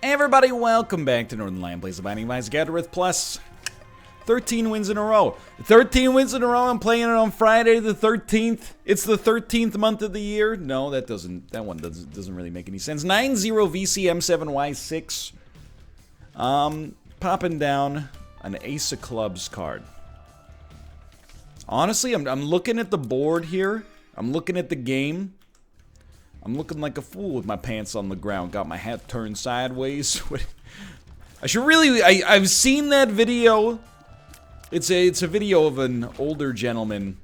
Hey everybody, welcome back to Northernlion Plays the Binding of Isaac Afterbirth Plus. 13 wins in a row. 13 wins in a row. I'm playing it on Friday the 13th. It's the 13th month of the year. No, that one doesn't really make any sense. 9-0 VCM7Y6. Popping down an Ace of Clubs card. Honestly, I'm looking at the board here. I'm looking at the game. I'm looking like a fool with my pants on the ground. Got my hat turned sideways. I should really... I've seen that video. It's a video of an older gentleman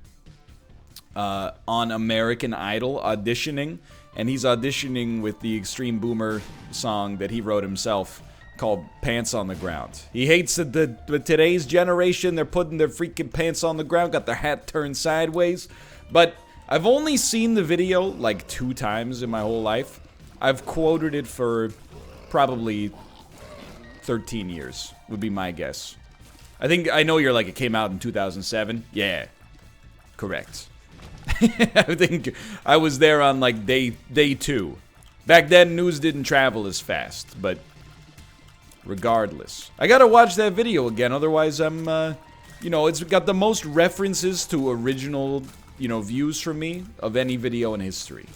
on American Idol auditioning. And he's auditioning with the Extreme Boomer song that he wrote himself called Pants on the Ground. He hates that today's generation, they're putting their freaking pants on the ground, got their hat turned sideways. But I've only seen the video like 2 times in my whole life. I've quoted it for probably 13 years, would be my guess. I know you're like, it came out in 2007. Yeah, correct. I think I was there on like day 2. Back then, news didn't travel as fast, but regardless. I gotta watch that video again, otherwise I'm, it's got the most references to original, views from me of any video in history.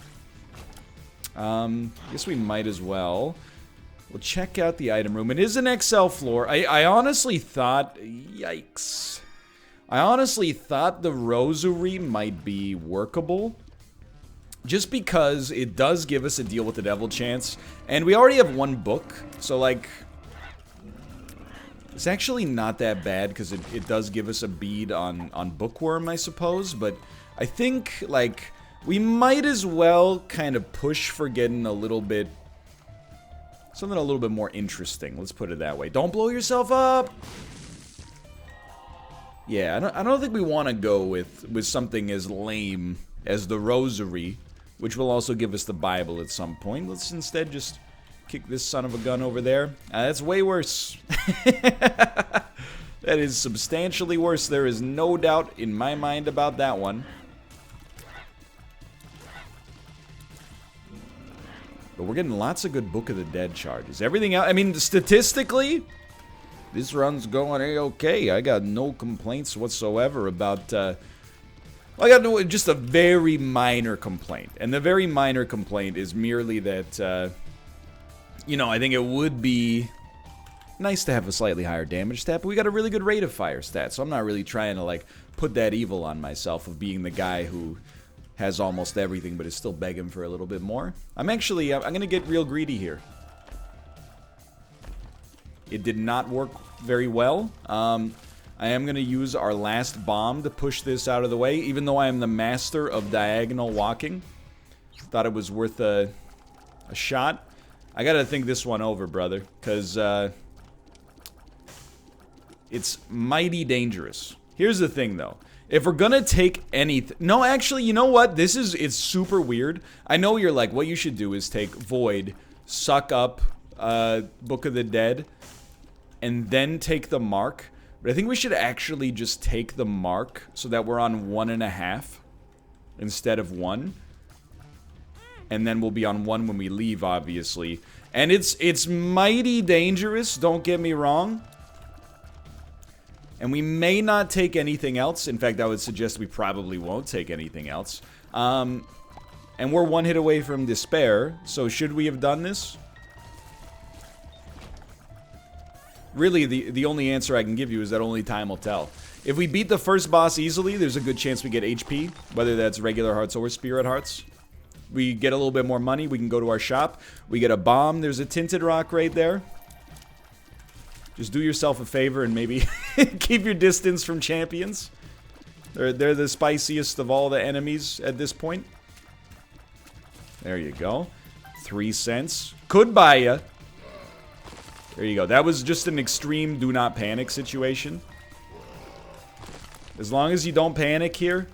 Guess we might as well. We'll check out the item room. It is an XL floor. I honestly thought, yikes. I honestly thought the rosary might be workable. Just because it does give us a deal with the devil chance. And we already have 1 book. So, like, it's actually not that bad because it does give us a bead on bookworm, I suppose. But I think, like, we might as well kind of push for getting a little bit... something a little bit more interesting. Let's put it that way. Don't blow yourself up! Yeah, I don't think we want to go with something as lame as the rosary, which will also give us the Bible at some point. Let's instead just kick this son of a gun over there. That's way worse. That is substantially worse. There is no doubt in my mind about that one. But we're getting lots of good Book of the Dead charges. Everything else, I mean, statistically, this run's going A-okay. I got no complaints whatsoever about, I got just a very minor complaint. And the very minor complaint is merely that, I think it would be nice to have a slightly higher damage stat, but we got a really good rate of fire stat, so I'm not really trying to, like, put that evil on myself of being the guy who has almost everything, but is still begging for a little bit more. I'm gonna get real greedy here. It did not work very well. I am gonna use our last bomb to push this out of the way, even though I am the master of diagonal walking. Thought it was worth a shot. I gotta think this one over, brother, because it's mighty dangerous. Here's the thing, though. If we're gonna take anything... No, actually, you know what? It's super weird. I know you're like, what you should do is take Void, suck up Book of the Dead, and then take the mark. But I think we should actually just take the mark so that we're on 1.5 instead of 1. And then we'll be on 1 when we leave, obviously. And it's mighty dangerous, don't get me wrong. And we may not take anything else. In fact, I would suggest we probably won't take anything else. And we're 1 hit away from despair. So should we have done this? Really, the only answer I can give you is that only time will tell. If we beat the first boss easily, there's a good chance we get HP. Whether that's regular hearts or spirit hearts. We get a little bit more money. We can go to our shop. We get a bomb. There's a tinted rock right there. Just do yourself a favor and maybe keep your distance from champions. They're the spiciest of all the enemies at this point. There you go. 3 cents. Could buy ya. There you go. That was just an extreme do not panic situation. As long as you don't panic here,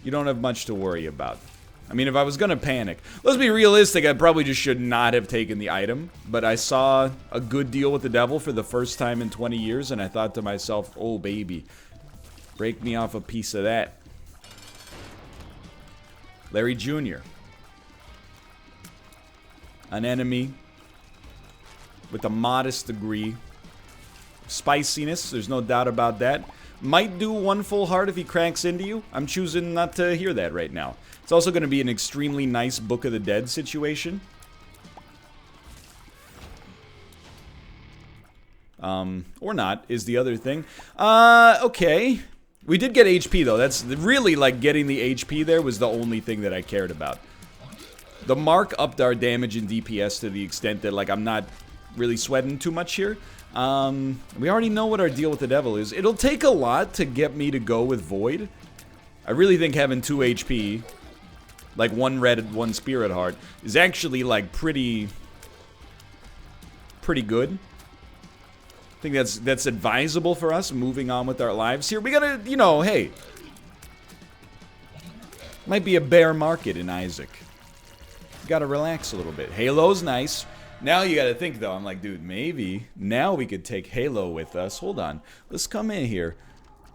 you don't have much to worry about. I mean, if I was gonna panic, let's be realistic, I probably just should not have taken the item. But I saw a good deal with the devil for the first time in 20 years, and I thought to myself, oh baby, break me off a piece of that. Larry Jr. An enemy with a modest degree of spiciness. There's no doubt about that. Might do one full heart if he cracks into you. I'm choosing not to hear that right now. It's also going to be an extremely nice Book of the Dead situation. Or not, is the other thing. Okay. We did get HP, though. That's really, like, getting the HP there was the only thing that I cared about. The mark upped our damage and DPS to the extent that, like, I'm not really sweating too much here. We already know what our deal with the devil is. It'll take a lot to get me to go with Void. I really think having 2 HP, like 1 red, 1 spirit heart, is actually, like, pretty good. I think that's advisable for us moving on with our lives here. We gotta, you know, hey. Might be a bear market in Isaac. You gotta relax a little bit. Halo's nice. Now you gotta think, though. I'm like, dude, maybe now we could take Halo with us. Hold on. Let's come in here.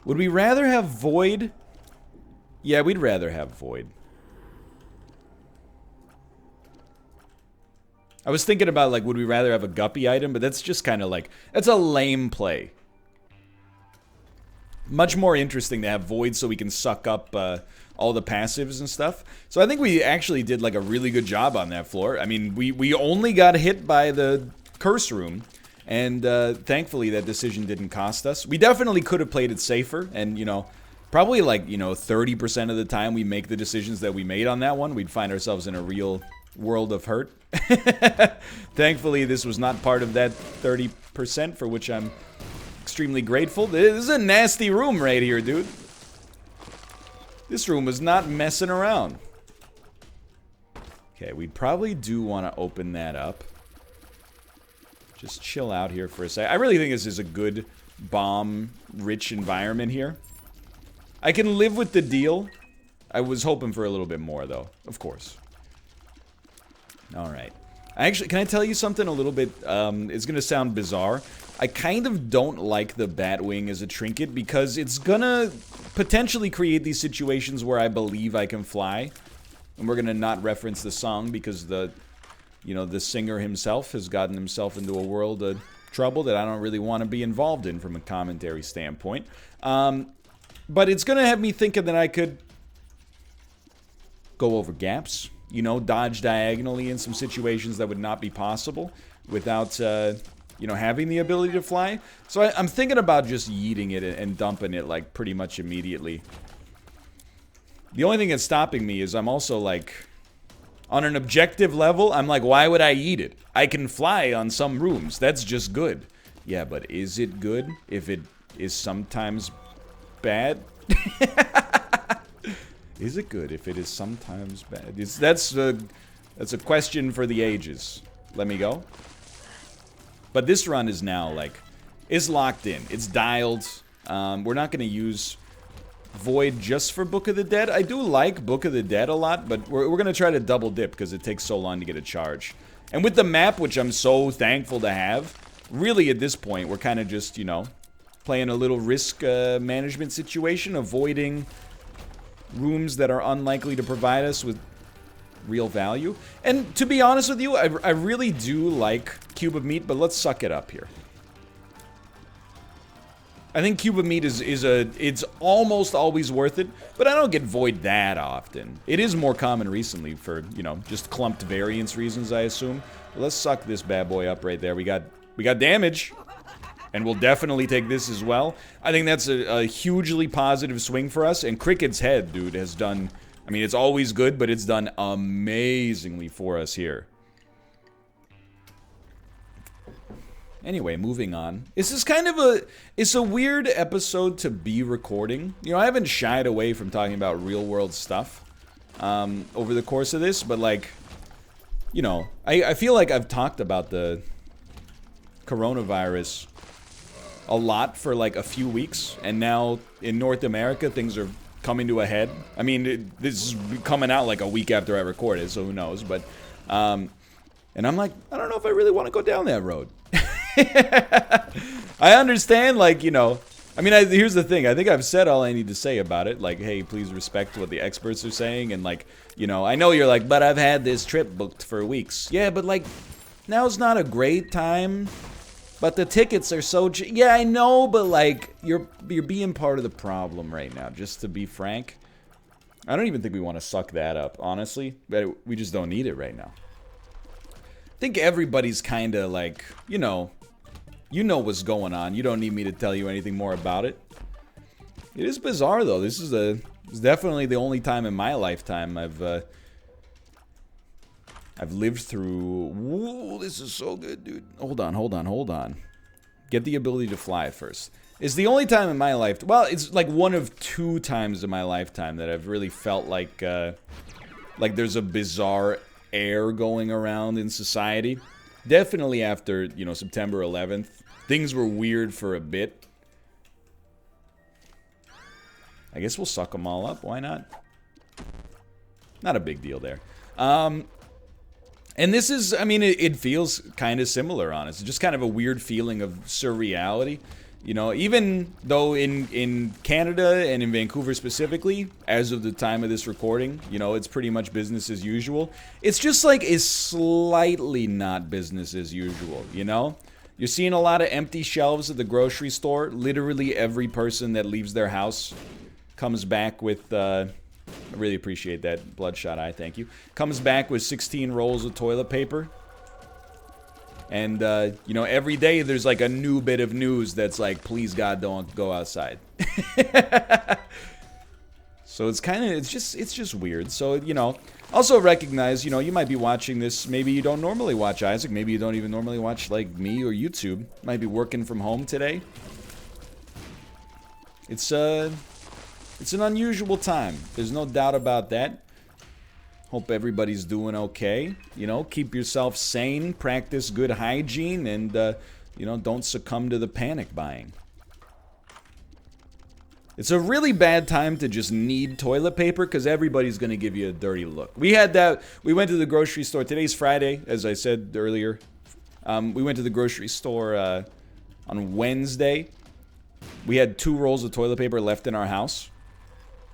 Would we rather have Void? Yeah, we'd rather have Void. I was thinking about, like, would we rather have a Guppy item? But that's just kind of like, that's a lame play. Much more interesting to have Void so we can suck up all the passives and stuff. So I think we actually did, like, a really good job on that floor. I mean, we only got hit by the curse room. And thankfully that decision didn't cost us. We definitely could have played it safer. And, you know, probably, like, you know, 30% of the time we make the decisions that we made on that one, we'd find ourselves in a real world of hurt. Thankfully, this was not part of that 30%, for which I'm extremely grateful. This is a nasty room right here, dude. This room is not messing around. Okay, we probably do want to open that up. Just chill out here for a sec. I really think this is a good bomb-rich environment here. I can live with the deal. I was hoping for a little bit more, though, of course. Alright. Actually, can I tell you something a little bit, it's gonna sound bizarre. I kind of don't like the Batwing as a trinket because it's gonna potentially create these situations where I believe I can fly. And we're gonna not reference the song because the, you know, the singer himself has gotten himself into a world of trouble that I don't really want to be involved in from a commentary standpoint. But it's gonna have me thinking that I could go over gaps. You know, dodge diagonally in some situations that would not be possible without, you know, having the ability to fly. So I'm thinking about just yeeting it and dumping it, like, pretty much immediately. The only thing that's stopping me is I'm also, like, on an objective level, I'm like, why would I yeet it? I can fly on some rooms. That's just good. Yeah, but is it good if it is sometimes bad? Is it good if it is sometimes bad? That's a question for the ages. Let me go. But this run is now, like, it's locked in. It's dialed. We're not going to use Void just for Book of the Dead. I do like Book of the Dead a lot, but we're going to try to double dip because it takes so long to get a charge. And with the map, which I'm so thankful to have, really at this point, we're kind of just, you know, playing a little risk management situation, avoiding rooms that are unlikely to provide us with real value. And to be honest with you, I really do like Cube of Meat, but let's suck it up here. I think Cube of Meat it's almost always worth it, but I don't get Void that often. It is more common recently for, you know, just clumped variance reasons, I assume. But let's suck this bad boy up right there. We got damage. And we'll definitely take this as well. I think that's a hugely positive swing for us. And Cricket's head, dude, has done... I mean, it's always good, but it's done amazingly for us here. Anyway, moving on. This is kind of a... It's a weird episode to be recording. You know, I haven't shied away from talking about real-world stuff over the course of this. But, like, you know, I feel like I've talked about the coronavirus a lot for like a few weeks, and now in North America things are coming to a head. I mean, this is coming out like a week after I recorded, so who knows, but and I'm like, I don't know if I really want to go down that road. I understand, like, you know, I mean, here's the thing, I think I've said all I need to say about it, like, hey, please respect what the experts are saying, and like, you know, I know you're like, but I've had this trip booked for weeks. Yeah, but like, now's not a great time, but the tickets are so cheap. Yeah, I know, but like you're being part of the problem right now, just to be frank. I don't even think we want to suck that up, honestly, but we just don't need it right now. I think everybody's kind of like, you know what's going on. You don't need me to tell you anything more about it. It is bizarre though. This is definitely the only time in my lifetime I've lived through. Whoa, this is so good, dude. Hold on. Get the ability to fly first. It's the only time in my life. Well, it's like one of 2 times in my lifetime that I've really felt like there's a bizarre air going around in society. Definitely after, September 11th. Things were weird for a bit. I guess we'll suck them all up. Why not? Not a big deal there. And this is, I mean, it feels kind of similar, honestly. Just kind of a weird feeling of surreality. Even though in Canada and in Vancouver specifically, as of the time of this recording, it's pretty much business as usual. It's just like is slightly not business as usual, You're seeing a lot of empty shelves at the grocery store. Literally every person that leaves their house comes back with, I really appreciate that bloodshot eye, thank you. Comes back with 16 rolls of toilet paper. And, every day there's like a new bit of news that's like, please God, don't go outside. So it's just weird. So, also recognize, you might be watching this. Maybe you don't normally watch Isaac. Maybe you don't even normally watch like me or YouTube. Might be working from home today. It's an unusual time. There's no doubt about that. Hope everybody's doing okay. Keep yourself sane, practice good hygiene, and, don't succumb to the panic buying. It's a really bad time to just need toilet paper because everybody's going to give you a dirty look. We had that. We went to the grocery store. Today's Friday, as I said earlier. We went to the grocery store on Wednesday. We had 2 rolls of toilet paper left in our house.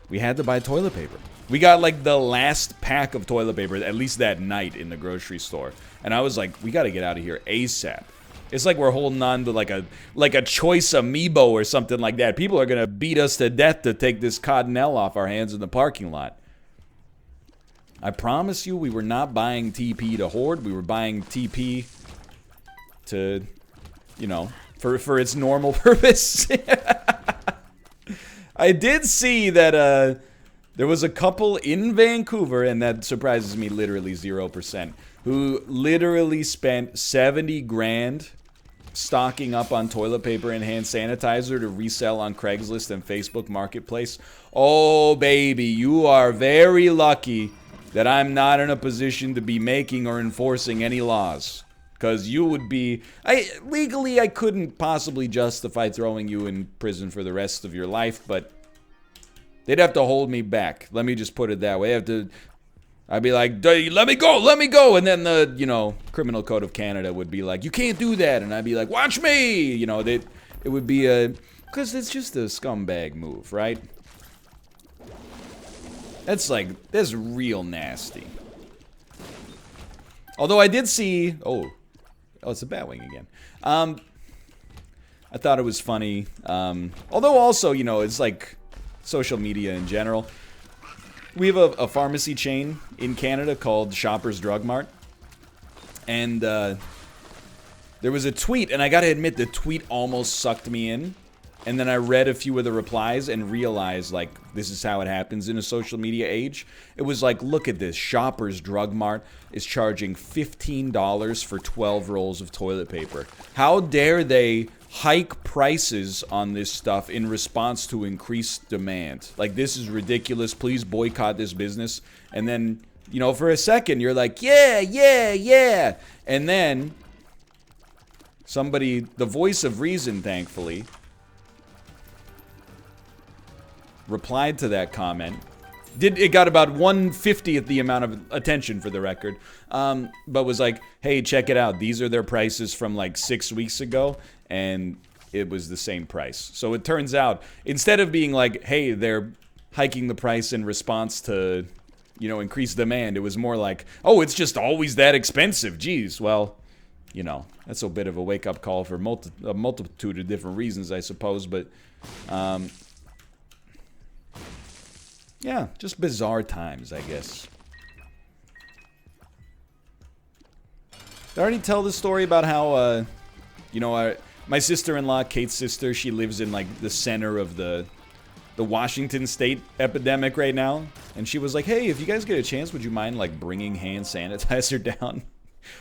We had to buy toilet paper. We got like the last pack of toilet paper, at least that night in the grocery store. And I was like, we got to get out of here ASAP. It's like we're holding on to like a choice amiibo or something like that. People are going to beat us to death to take this Cottonelle off our hands in the parking lot. I promise you we were not buying TP to hoard. We were buying TP to, for its normal purpose. I did see that there was a couple in Vancouver, and that surprises me literally 0%, who literally spent 70 grand stocking up on toilet paper and hand sanitizer to resell on Craigslist and Facebook Marketplace. Oh, baby, you are very lucky that I'm not in a position to be making or enforcing any laws. Because you would be... legally, I couldn't possibly justify throwing you in prison for the rest of your life, but they'd have to hold me back. Let me just put it that way. I'd be like, let me go. And then the, Criminal Code of Canada would be like, you can't do that. And I'd be like, watch me. It would be because it's just a scumbag move, right? That's real nasty. Although I did see, oh, it's a Batwing again. I thought it was funny. Although also, it's like social media in general. We have a pharmacy chain in Canada called Shoppers Drug Mart. And there was a tweet, and I gotta admit, the tweet almost sucked me in. And then I read a few of the replies and realized, like, this is how it happens in a social media age. It was like, look at this. Shoppers Drug Mart is charging $15 for 12 rolls of toilet paper. How dare they hike prices on this stuff in response to increased demand? Like, this is ridiculous. Please boycott this business. And then, for a second, you're like, yeah. And then somebody, the voice of reason, thankfully, replied to that comment. It got about 1/50th the amount of attention, for the record, but was like, hey, check it out, these are their prices from like 6 weeks ago, and it was the same price. So it turns out, instead of being like, hey, they're hiking the price in response to, increased demand, it was more like, oh, it's just always that expensive, geez. Well, you know, that's a bit of a wake-up call for a multitude of different reasons, I suppose, but, yeah, just bizarre times, I guess. Did I already tell the story about how, you know, my sister-in-law, Kate's sister, she lives in, like, the center of the Washington State epidemic right now, and she was like, hey, if you guys get a chance, would you mind, like, bringing hand sanitizer down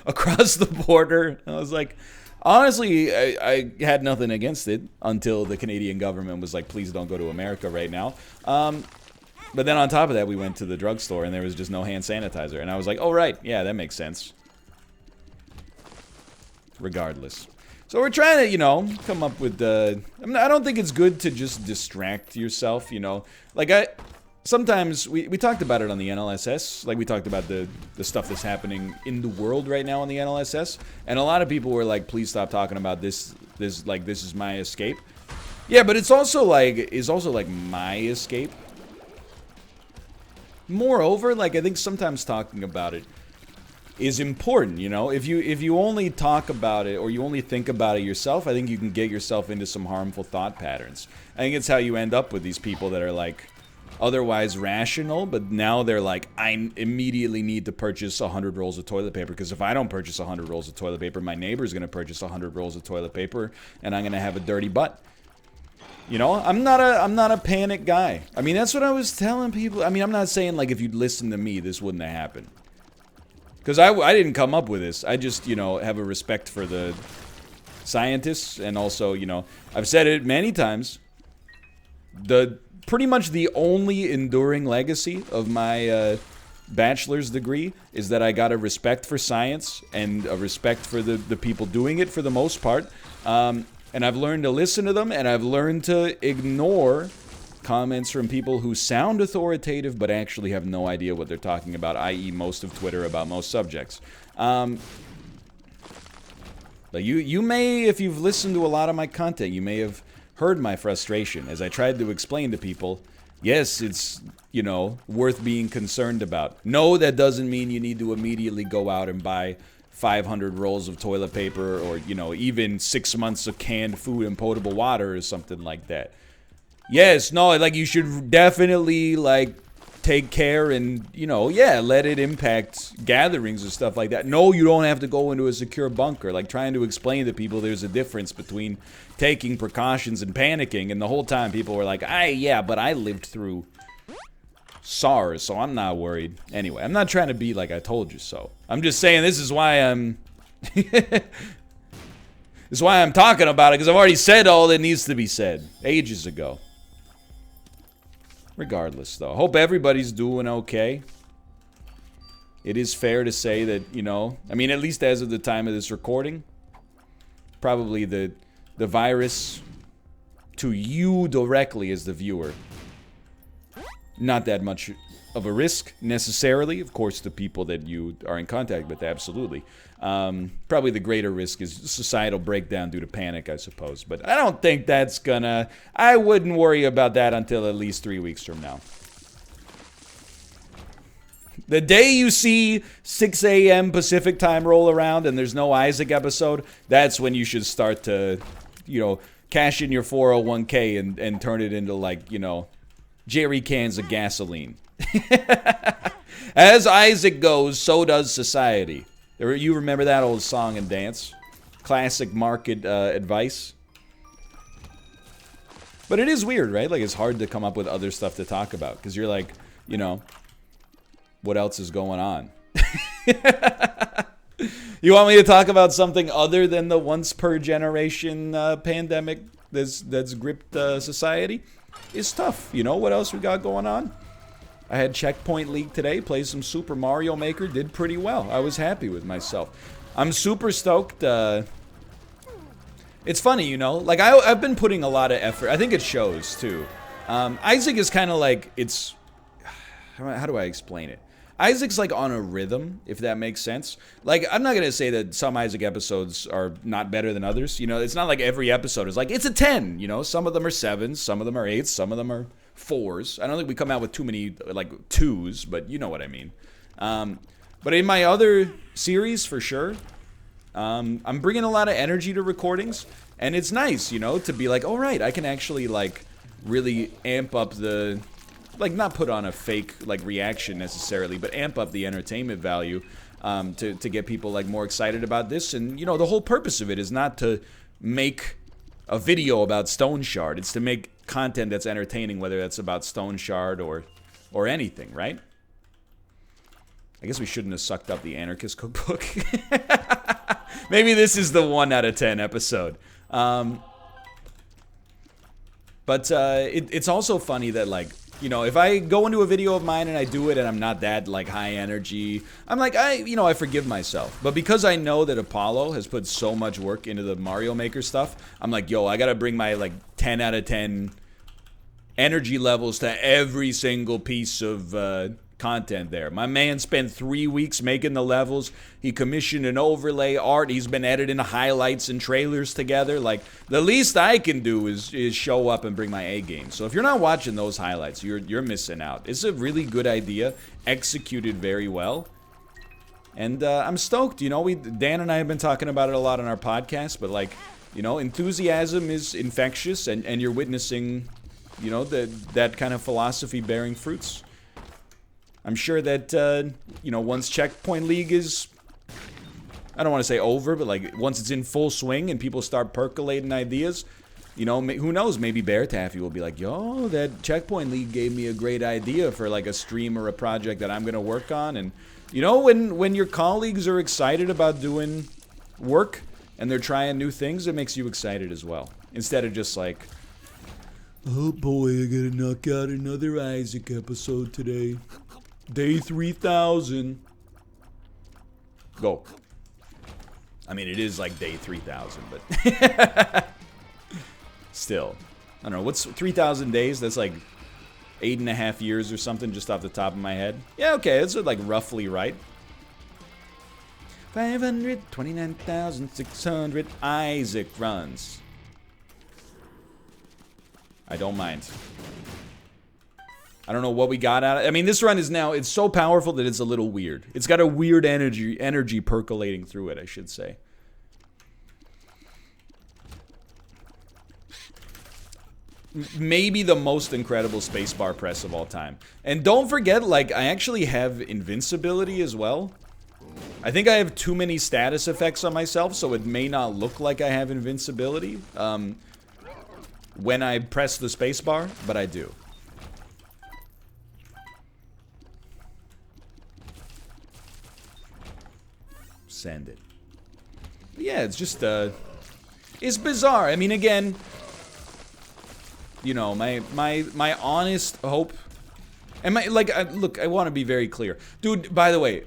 across the border? And I was like, honestly, I had nothing against it until the Canadian government was like, please don't go to America right now. But then on top of that, we went to the drugstore, and there was just no hand sanitizer, and I was like, oh, right, yeah, that makes sense. Regardless. So we're trying to, you know, come up with the... I don't think it's good to just distract yourself, you know. Like, sometimes, we talked about it on the NLSS. Like, we talked about the stuff that's happening in the world right now on the NLSS. And a lot of people were like, please stop talking about this is my escape. Yeah, but it's also like my escape. Moreover, like, I think sometimes talking about it is important, you know. If you only talk about it or you only think about it yourself, I think you can get yourself into some harmful thought patterns. I think it's how you end up with these people that are like otherwise rational, but now they're like, I immediately need to purchase 100 rolls of toilet paper, because if I don't purchase 100 rolls of toilet paper, my neighbor's going to purchase 100 rolls of toilet paper, and I'm going to have a dirty butt. You know, I'm not a panic guy. I mean, that's what I was telling people. I mean, I'm not saying like if you'd listen to me, this wouldn't have happened. Because I didn't come up with this. I just, you know, have a respect for the scientists. And also, you know, I've said it many times. Pretty much the only enduring legacy of my bachelor's degree is that I got a respect for science and a respect for the people doing it for the most part. And I've learned to listen to them, and I've learned to ignore comments from people who sound authoritative but actually have no idea what they're talking about, i.e. most of Twitter about most subjects. But you may, if you've listened to a lot of my content, you may have heard my frustration as I tried to explain to people, yes, it's, you know, worth being concerned about. No, that doesn't mean you need to immediately go out and buy 500 rolls of toilet paper or, you know, even 6 months of canned food and potable water or something like that. Yes, no, like, you should definitely, like, take care and, you know, yeah, let it impact gatherings and stuff like that. No, you don't have to go into a secure bunker. Like, trying to explain to people there's a difference between taking precautions and panicking, and the whole time people were like, yeah, but I lived through SARS, so I'm not worried. Anyway, I'm not trying to be like I told you so. I'm just saying this is why I'm... This is why I'm talking about it, because I've already said all that needs to be said ages ago. Regardless, though, hope everybody's doing okay. It is fair to say that, you know, I mean, at least as of the time of this recording, probably the virus to you directly as the viewer, not that much of a risk necessarily. Of course, the people that you are in contact with, absolutely. Probably the greater risk is societal breakdown due to panic, I suppose. But I don't think that's gonna... I wouldn't worry about that until at least 3 weeks from now. The day you see 6 a.m. Pacific time roll around and there's no Isaac episode, that's when you should start to, you know, cash in your 401k and turn it into, like, you know, jerry cans of gasoline. As Isaac goes, so does society. You remember that old song and dance? Classic market advice. But it is weird, right? Like, it's hard to come up with other stuff to talk about, because you're like, you know, what else is going on? You want me to talk about something other than the once per generation pandemic that's gripped society? It's tough. You know what else we got going on? I had Checkpoint League today, played some Super Mario Maker, did pretty well. I was happy with myself. I'm super stoked. It's funny, you know, like I've been putting a lot of effort. I think it shows too. Isaac is kind of like, it's, how do I explain it? Isaac's like on a rhythm, if that makes sense. Like, I'm not gonna say that some Isaac episodes are not better than others. You know, it's not like every episode is like, it's a 10, you know? Some of them are 7s, some of them are 8s, some of them are 4s. I don't think we come out with too many, like, 2s, but you know what I mean. But in my other series, for sure, I'm bringing a lot of energy to recordings, and it's nice, you know, to be like, oh right, I can actually like really amp up the, like not put on a fake like reaction necessarily, but amp up the entertainment value to get people like more excited about this. And you know, the whole purpose of it is not to make a video about Stone Shard. It's to make content that's entertaining, whether that's about Stone Shard or anything, right? I guess we shouldn't have sucked up the Anarchist Cookbook. Maybe this is the 1 out of 10 episode. But it's also funny that, like, you know, if I go into a video of mine and I do it and I'm not that, like, high energy, I'm like, I forgive myself. But because I know that Apollo has put so much work into the Mario Maker stuff, I'm like, yo, I gotta bring my, like, 10 out of 10 energy levels to every single piece of content there. My man spent 3 weeks making the levels. He commissioned an overlay art. He's been editing highlights and trailers together. Like, the least I can do is show up and bring my A game. So if you're not watching those highlights, you're missing out. It's a really good idea, executed very well. And I'm stoked. You know, Dan and I have been talking about it a lot on our podcast, but like, you know, enthusiasm is infectious, and you're witnessing, you know, that kind of philosophy bearing fruits. I'm sure that, you know, once Checkpoint League is, I don't want to say over, but like once it's in full swing and people start percolating ideas, you know, who knows, maybe Bear Taffy will be like, yo, that Checkpoint League gave me a great idea for like a stream or a project that I'm going to work on. And, you know, when your colleagues are excited about doing work and they're trying new things, it makes you excited as well. Instead of just like, oh boy, I gotta knock out another Isaac episode today. Day 3000. Go. I mean, it is like day 3000, but still. I don't know, what's 3,000 days? That's like 8.5 years or something, just off the top of my head. Yeah, okay, that's like roughly right. 529,600 Isaac runs. I don't mind. I don't know what we got out of it. I mean, this run is now, it's so powerful that it's a little weird. It's got a weird energy percolating through it, I should say. Maybe the most incredible spacebar press of all time. And don't forget, like, I actually have invincibility as well. I think I have too many status effects on myself, so it may not look like I have invincibility when I press the spacebar, but I do. Send it. But yeah, it's just it's bizarre. I mean, again, you know, my honest hope, and my, like, look, I want to be very clear, dude. By the way,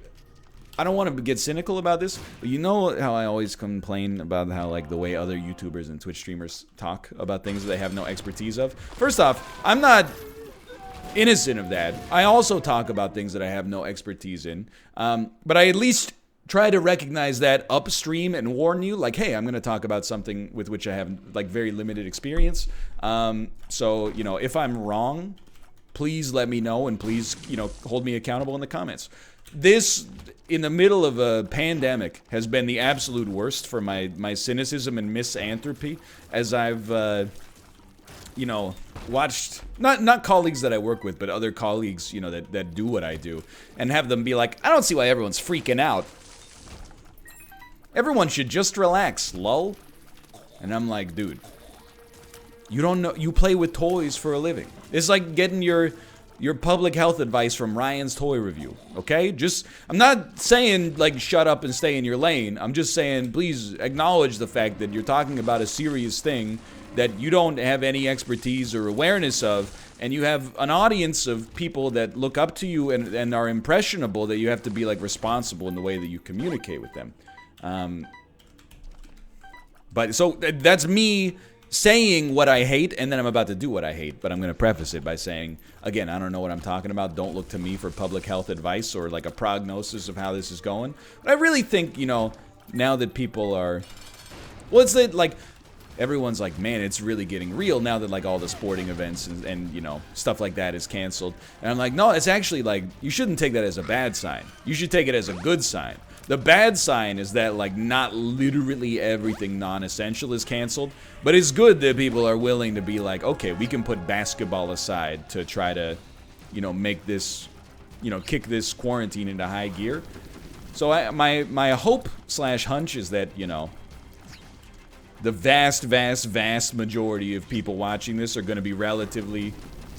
I don't want to get cynical about this, but you know how I always complain about how, like, the way other YouTubers and Twitch streamers talk about things that they have no expertise of. First off, I'm not innocent of that. I also talk about things that I have no expertise in, but I at least try to recognize that upstream and warn you, like, hey, I'm going to talk about something with which I have, like, very limited experience. So, you know, if I'm wrong, please let me know, and please, you know, hold me accountable in the comments. This, in the middle of a pandemic, has been the absolute worst for my cynicism and misanthropy, as I've, you know, watched, not colleagues that I work with, but other colleagues, you know, that do what I do, and have them be like, I don't see why everyone's freaking out. Everyone should just relax, lol. And I'm like, dude, you don't know, you play with toys for a living. It's like getting your public health advice from Ryan's Toy Review, okay? Just, I'm not saying, like, shut up and stay in your lane. I'm just saying, please acknowledge the fact that you're talking about a serious thing that you don't have any expertise or awareness of, and you have an audience of people that look up to you and are impressionable, that you have to be, like, responsible in the way that you communicate with them. But so that's me saying what I hate, and then I'm about to do what I hate. But I'm going to preface it by saying, again, I don't know what I'm talking about. Don't look to me for public health advice or like a prognosis of how this is going. But I really think, you know, now that people are, well, it's like everyone's like, man, it's really getting real now that, like, all the sporting events and you know, stuff like that is canceled. And I'm like, no, it's actually, like, you shouldn't take that as a bad sign. You should take it as a good sign. The bad sign is that, like, not literally everything non-essential is canceled, but it's good that people are willing to be like, okay, we can put basketball aside to try to, you know, make this, you know, kick this quarantine into high gear. So my hope slash hunch is that, you know, the vast majority of people watching this are going to be relatively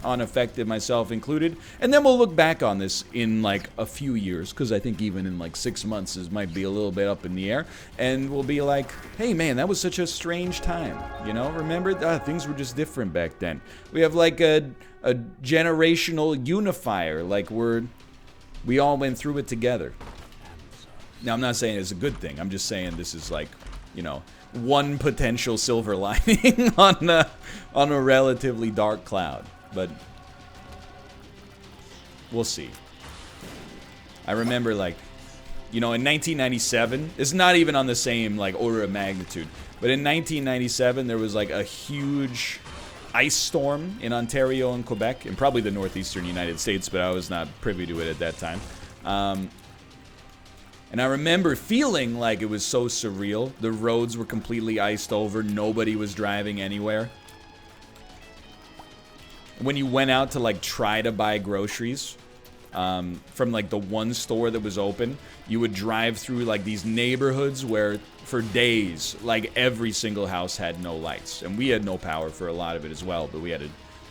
unaffected, myself included, and then we'll look back on this in like a few years, because I think even in like 6 months this might be a little bit up in the air, and we'll be like, hey man, that was such a strange time, you know, remember, things were just different back then. We have like a generational unifier, like we all went through it together. Now I'm not saying it's a good thing, I'm just saying this is like, you know, one potential silver lining on a relatively dark cloud. But we'll see. I remember, like, you know, in 1997, it's not even on the same, like, order of magnitude, but in 1997, there was, like, a huge ice storm in Ontario and Quebec, and probably the northeastern United States, but I was not privy to it at that time. And I remember feeling like it was so surreal. The roads were completely iced over. Nobody was driving anywhere. When you went out to, like, try to buy groceries from, like, the one store that was open, you would drive through, like, these neighborhoods where, for days, like, every single house had no lights. And we had no power for a lot of it as well, but we had,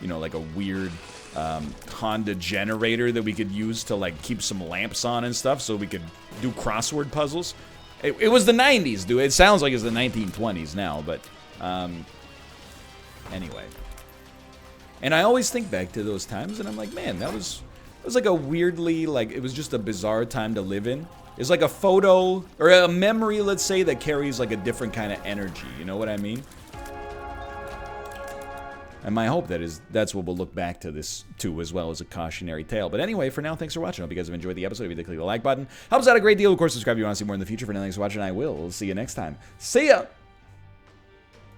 you know, like, a weird Honda generator that we could use to, like, keep some lamps on and stuff so we could do crossword puzzles. It was the 90s, dude. It sounds like it's the 1920s now, but anyway. And I always think back to those times, and I'm like, man, it was like a weirdly, like, it was just a bizarre time to live in. It's like a photo, or a memory, let's say, that carries, like, a different kind of energy, you know what I mean? And my hope that's what we'll look back to this to, as well as a cautionary tale. But anyway, for now, thanks for watching. I hope you guys have enjoyed the episode. If you did, click the like button. Helps out a great deal. Of course, subscribe if you want to see more in the future. For now, thanks for watching. I will see you next time. See ya!